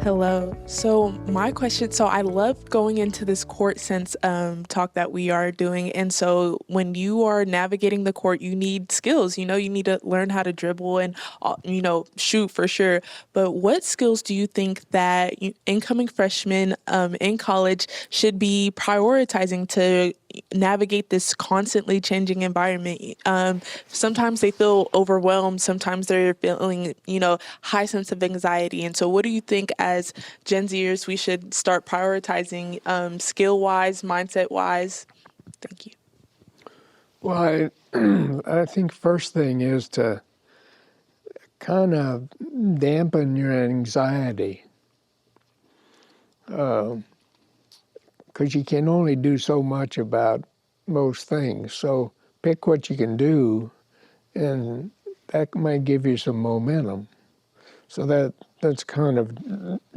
Hello. So my question, so I love going into this court sense talk that we are doing. And so when you are navigating the court, you need skills, you need to learn how to dribble and, shoot for sure. But what skills do you think that incoming freshmen in college should be prioritizing to navigate this constantly changing environment? Sometimes they feel overwhelmed. Sometimes they're feeling, high sense of anxiety. And so what do you think as Gen Zers we should start prioritizing skill wise, mindset wise? Thank you. Well, I think first thing is to kind of dampen your anxiety, because you can only do so much about most things. So pick what you can do, and that might give you some momentum. So that's kind of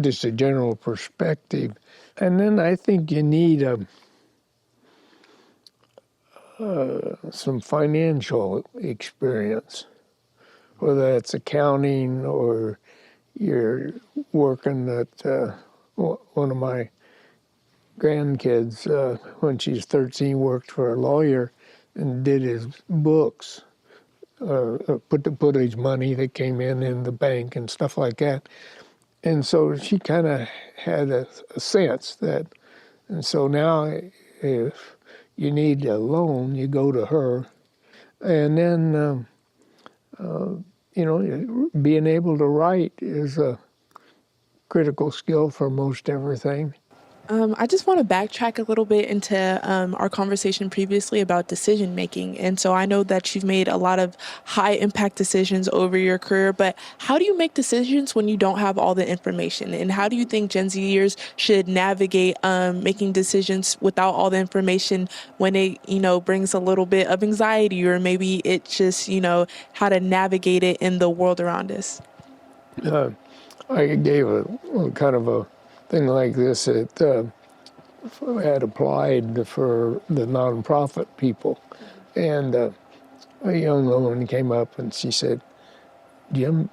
just a general perspective. And then I think you need some financial experience, whether that's accounting or you're working at one of my grandkids, when she's 13, worked for a lawyer and did his books, put his money that came in the bank and stuff like that. And so she kind of had a sense that, and so now if you need a loan, you go to her. And then, being able to write is a critical skill for most everything. I just want to backtrack a little bit into our conversation previously about decision making. And so I know that you've made a lot of high impact decisions over your career, but how do you make decisions when you don't have all the information? And how do you think Gen Zers should navigate making decisions without all the information when it, brings a little bit of anxiety, or maybe it's just, how to navigate it in the world around us? I gave a kind of a thing like this. It had applied for the nonprofit people, and a young woman came up and she said, "Jim,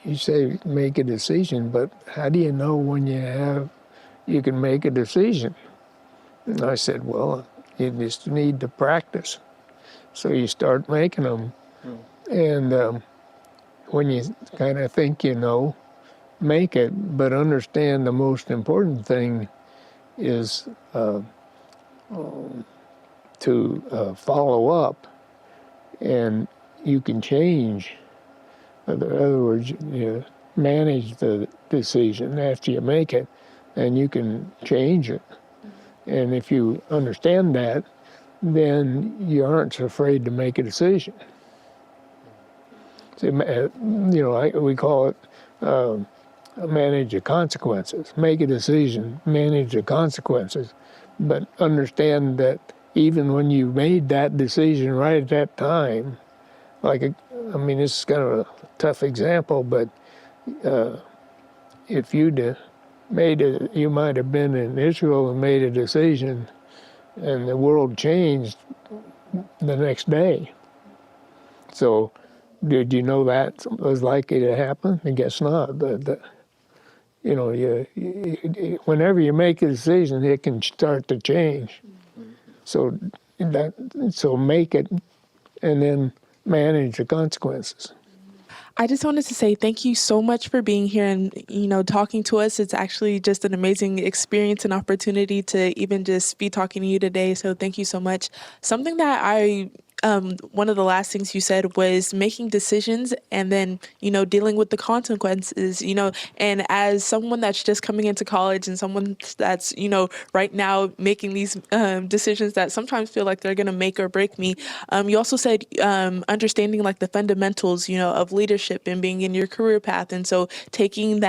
you say make a decision, but how do you know when you can make a decision?" And I said, "Well, you just need to practice. So you start making them, and when you kind of think you know, make it, but understand the most important thing is to follow up, and you can change. In other words, manage the decision after you make it, and you can change it. And if you understand that, then you aren't so afraid to make a decision. So, we call it manage the consequences. Make a decision, manage the consequences, but understand that even when you made that decision right at that time, this is kind of a tough example, but if you'd you might have been in Israel and made a decision, and the world changed the next day. So, did you know that was likely to happen? I guess not. But whenever you make a decision, it can start to change. So make it, and then manage the consequences. I just wanted to say thank you so much for being here and, talking to us. It's actually just an amazing experience and opportunity to even just be talking to you today. So thank you so much. Something that one of the last things you said was making decisions and then, dealing with the consequences, and as someone that's just coming into college and someone that's, right now making these decisions that sometimes feel like they're going to make or break me. You also said understanding like the fundamentals, of leadership and being in your career path. And so taking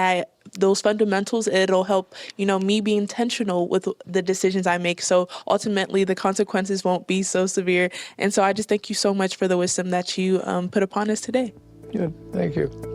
those fundamentals, it'll help, me be intentional with the decisions I make. So ultimately the consequences won't be so severe. And so I just thank you so much for the wisdom that you put upon us today. Good, thank you.